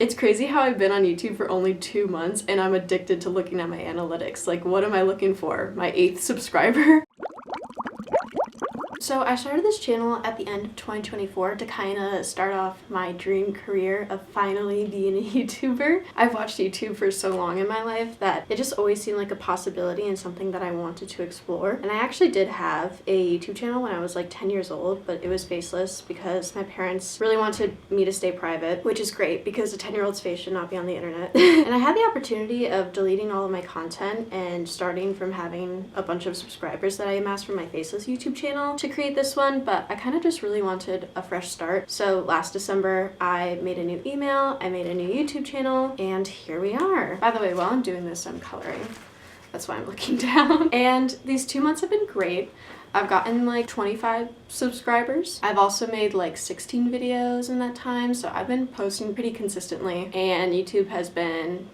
It's crazy how I've been on YouTube for only 2 months and I'm addicted to looking at my analytics. Like, what am I looking for? My 8th subscriber? So I started this channel at the end of 2024 to kind of start off my dream career of finally being a YouTuber. I've watched YouTube for so long in my life that it just always seemed like a possibility and something that I wanted to explore. And I actually did have a YouTube channel when I was like 10 years old, but it was faceless because my parents really wanted me to stay private, which is great because a 10-year-old's face should not be on the internet. And I had the opportunity of deleting all of my content and starting from having a bunch of subscribers that I amassed from my faceless YouTube channel to create this one, but I kind of just really wanted a fresh start. So last December, I made a new email, I made a new YouTube channel, and here we are. By the way, while I'm doing this, I'm coloring. That's why I'm looking down. And these 2 months have been great. I've gotten like 25 subscribers. I've also made like 16 videos in that time, so I've been posting pretty consistently, and YouTube has been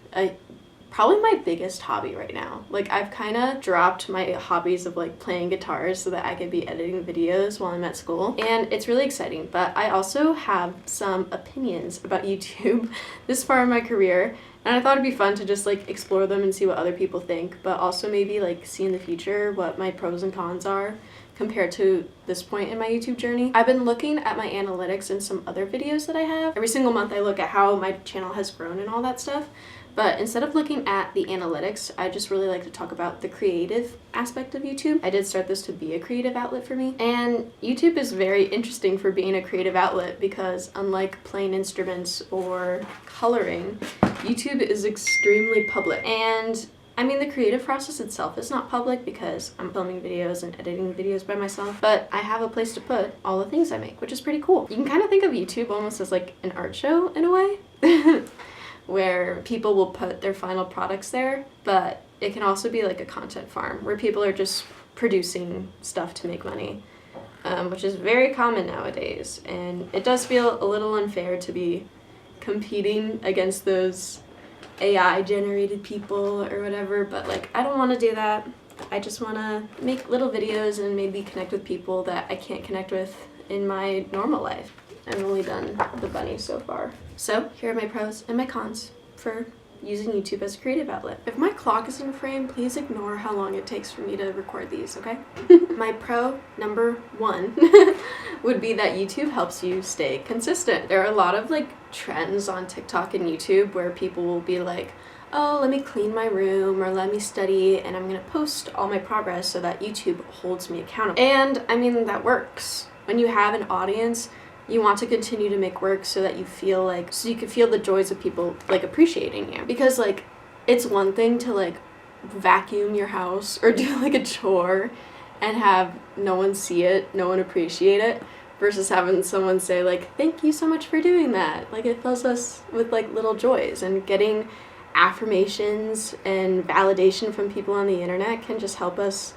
probably my biggest hobby right now. Like, I've kind of dropped my hobbies of like playing guitars so that I could be editing videos while I'm at school, and it's really exciting. But I also have some opinions about YouTube this far in my career, and I thought it'd be fun to just like explore them and see what other people think, but also maybe like see in the future what my pros and cons are compared to this point in my YouTube journey. I've been looking at my analytics in some other videos that I have. Every single month I look at how my channel has grown and all that stuff. But instead of looking at the analytics, I just really like to talk about the creative aspect of YouTube. I did start this to be a creative outlet for me. And YouTube is very interesting for being a creative outlet because unlike playing instruments or coloring, YouTube is extremely public. And I mean, the creative process itself is not public because I'm filming videos and editing videos by myself, but I have a place to put all the things I make, which is pretty cool. You can kind of think of YouTube almost as like an art show in a way. Where people will put their final products there, but it can also be like a content farm where people are just producing stuff to make money, which is very common nowadays. And it does feel a little unfair to be competing against those AI generated people or whatever, but like, I don't want to do that. I just want to make little videos and maybe connect with people that I can't connect with in my normal life. I've only done the bunny so far. So here are my pros and my cons for using YouTube as a creative outlet. If my clock is in frame, please ignore how long it takes for me to record these, okay? My pro number 1 would be that YouTube helps you stay consistent. There are a lot of like trends on TikTok and YouTube where people will be like, oh, let me clean my room or let me study and I'm gonna post all my progress so that YouTube holds me accountable. And I mean, that works. When you have an audience, you want to continue to make work so that you feel like, so you can feel the joys of people like appreciating you. Because like, it's one thing to like vacuum your house or do like a chore and have no one see it, no one appreciate it, versus having someone say like, thank you so much for doing that. Like, it fills us with like little joys, and getting affirmations and validation from people on the internet can just help us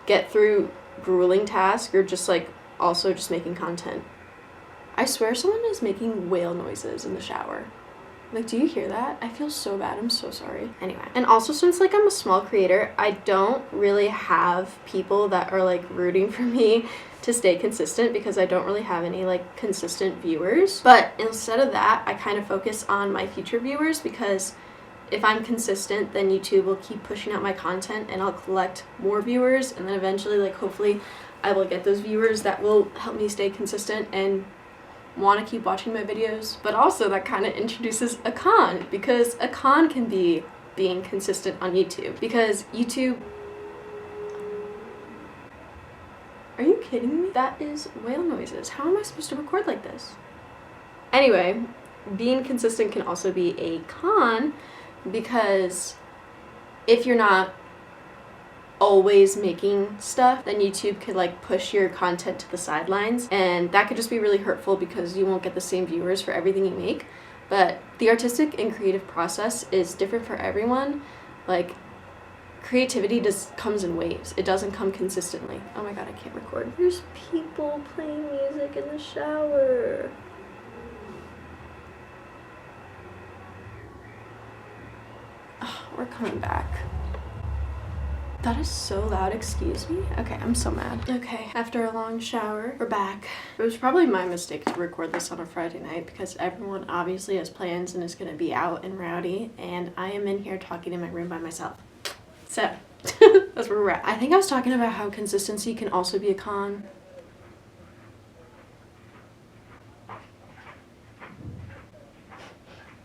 get through grueling tasks or just like also just making content. I swear someone is making whale noises in the shower. Like, do you hear that? I feel so bad. I'm so sorry. Anyway. And also, since like I'm a small creator, I don't really have people that are like rooting for me to stay consistent because I don't really have any like consistent viewers. But instead of that, I kind of focus on my future viewers, because if I'm consistent, then YouTube will keep pushing out my content and I'll collect more viewers, and then eventually, like, hopefully I will get those viewers that will help me stay consistent and want to keep watching my videos. But also that kind of introduces a con, because a con can be being consistent on YouTube, because YouTube... Are you kidding me? That is whale noises. How am I supposed to record like this? Anyway, being consistent can also be a con, because if you're not always making stuff, then YouTube could like push your content to the sidelines, and that could just be really hurtful because you won't get the same viewers for everything you make. But the artistic and creative process is different for everyone. Like, creativity just comes in waves. It doesn't come consistently. Oh my god, I can't record. There's people playing music in the shower. Oh, we're coming back. That is so loud, excuse me. Okay, I'm so mad. Okay, after a long shower, we're back. It was probably my mistake to record this on a Friday night because everyone obviously has plans and is gonna be out and rowdy, and I am in here talking in my room by myself. So, that's where we're at. I think I was talking about how consistency can also be a con.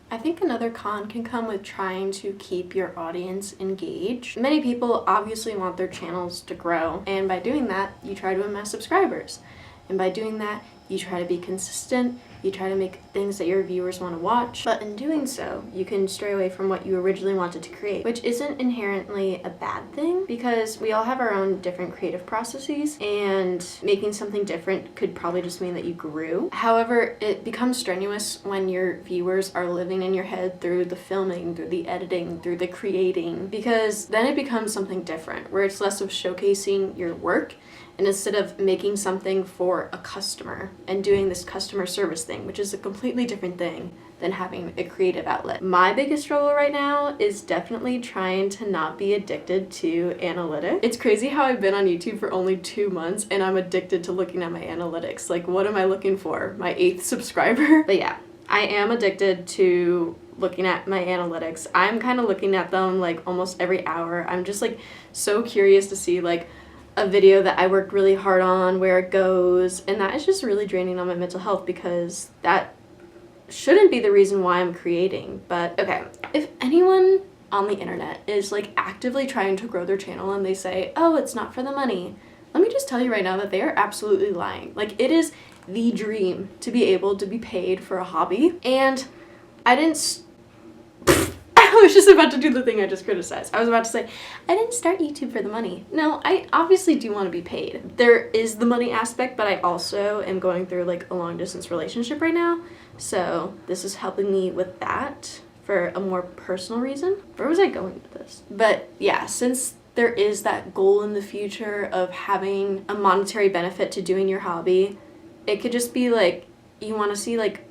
I think another con can come with trying to keep your audience engaged. Many people obviously want their channels to grow, and by doing that, you try to amass subscribers. And by doing that, you try to be consistent, you try to make things that your viewers want to watch, but in doing so, you can stray away from what you originally wanted to create, which isn't inherently a bad thing because we all have our own different creative processes, and making something different could probably just mean that you grew. However, it becomes strenuous when your viewers are living in your head through the filming, through the editing, through the creating, because then it becomes something different where it's less of showcasing your work, and instead of making something for a customer and doing this customer service thing, which is a completely different thing than having a creative outlet. My biggest struggle right now is definitely trying to not be addicted to analytics. It's crazy how I've been on YouTube for only 2 months and I'm addicted to looking at my analytics. Like, what am I looking for? My 8th subscriber? But yeah, I am addicted to looking at my analytics. I'm kind of looking at them like almost every hour. I'm just like so curious to see like a video that I worked really hard on, where it goes, and that is just really draining on my mental health because that shouldn't be the reason why I'm creating. But okay, if anyone on the internet is like actively trying to grow their channel and they say, oh, it's not for the money, let me just tell you right now that they are absolutely lying. Like, it is the dream to be able to be paid for a hobby, and I didn't I was just about to do the thing I just criticized. I was about to say, I didn't start YouTube for the money. No, I obviously do want to be paid. There is the money aspect, but I also am going through like a long distance relationship right now. So this is helping me with that for a more personal reason. Where was I going with this? But yeah, since there is that goal in the future of having a monetary benefit to doing your hobby, it could just be like, you want to see like,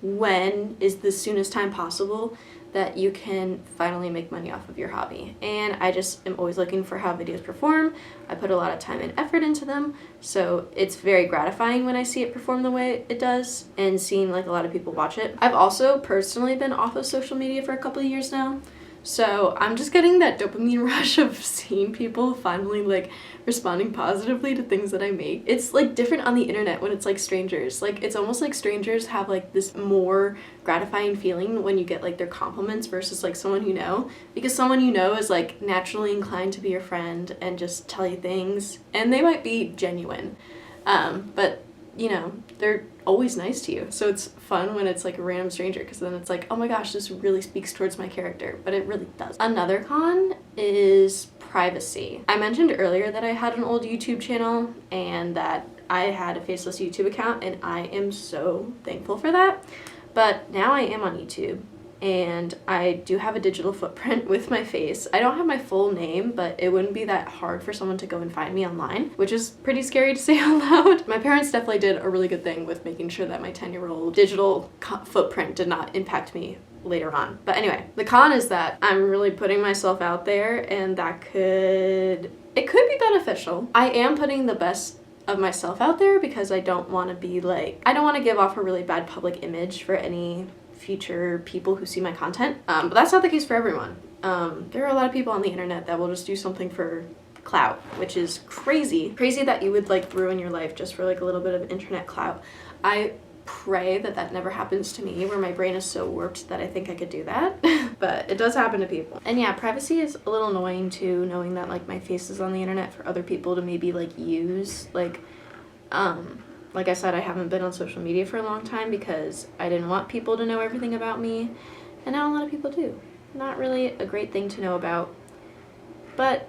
when is the soonest time possible that you can finally make money off of your hobby. And I just am always looking for how videos perform. I put a lot of time and effort into them, so it's very gratifying when I see it perform the way it does and seeing like a lot of people watch it. I've also personally been off of social media for a couple of years now, so I'm just getting that dopamine rush of seeing people finally like responding positively to things that I make. It's like different on the internet when it's like strangers. Like, it's almost like strangers have like this more gratifying feeling when you get like their compliments versus like someone you know, because someone you know is like naturally inclined to be your friend and just tell you things, and they might be genuine, but you know, they're always nice to you. So it's fun when it's like a random stranger, because then it's like, oh my gosh, this really speaks towards my character, but it really does. Another con is privacy. I mentioned earlier that I had an old YouTube channel and that I had a faceless YouTube account, and I am so thankful for that. But now I am on YouTube, and I do have a digital footprint with my face. I don't have my full name, but it wouldn't be that hard for someone to go and find me online, which is pretty scary to say out loud. My parents definitely did a really good thing with making sure that my 10-year-old digital footprint did not impact me later on. But anyway, the con is that I'm really putting myself out there, and that it could be beneficial. I am putting the best of myself out there because I don't want to be like, I don't want to give off a really bad public image for any future people who see my content, but that's not the case for everyone. There are a lot of people on the internet that will just do something for clout, which is crazy that you would like ruin your life just for like a little bit of internet clout. I pray that that never happens to me, where my brain is so warped that I think I could do that. But it does happen to people. And yeah, privacy is a little annoying too, knowing that like my face is on the internet for other people to maybe like use. Like I said, I haven't been on social media for a long time because I didn't want people to know everything about me, and now a lot of people do. Not really a great thing to know about, but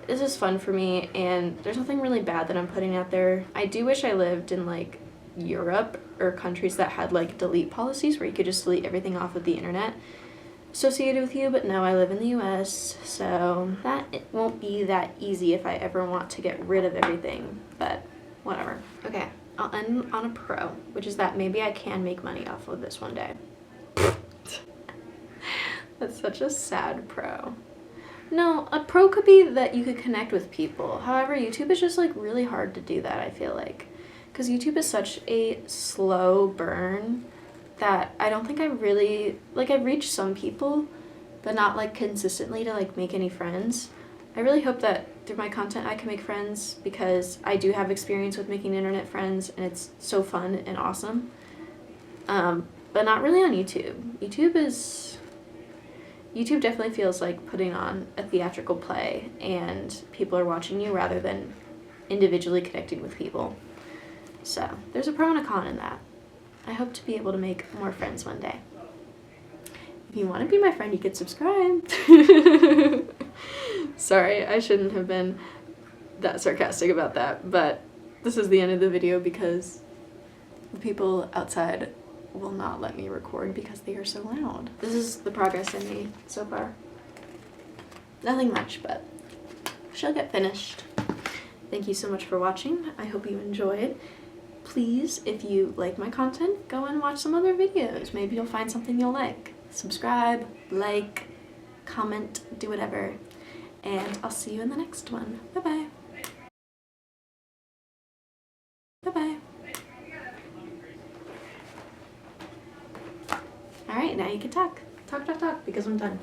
this is fun for me, and there's nothing really bad that I'm putting out there. I do wish I lived in like Europe or countries that had like delete policies where you could just delete everything off of the internet associated with you, but no, I live in the US, so it won't be that easy if I ever want to get rid of everything, but whatever. Okay, I'll end on a pro, which is that maybe I can make money off of this one day. That's such a sad pro. No, a pro could be that you could connect with people. However, YouTube is just like really hard to do that, I feel like. Because YouTube is such a slow burn that I don't think I really, like, I've reached some people, but not like consistently to like make any friends. I really hope that through my content I can make friends, because I do have experience with making internet friends and it's so fun and awesome. But not really on YouTube. YouTube definitely feels like putting on a theatrical play and people are watching you rather than individually connecting with people. So there's a pro and a con in that. I hope to be able to make more friends one day. If you want to be my friend, you could subscribe. Sorry, I shouldn't have been that sarcastic about that, but this is the end of the video because the people outside will not let me record because they are so loud. This is the progress I made so far. Nothing much, but she'll get finished. Thank you so much for watching. I hope you enjoyed. Please, if you like my content, go and watch some other videos. Maybe you'll find something you'll like. Subscribe, like, comment, do whatever. And I'll see you in the next one. Bye-bye. Bye-bye. Alright, now you can talk. Talk, because I'm done.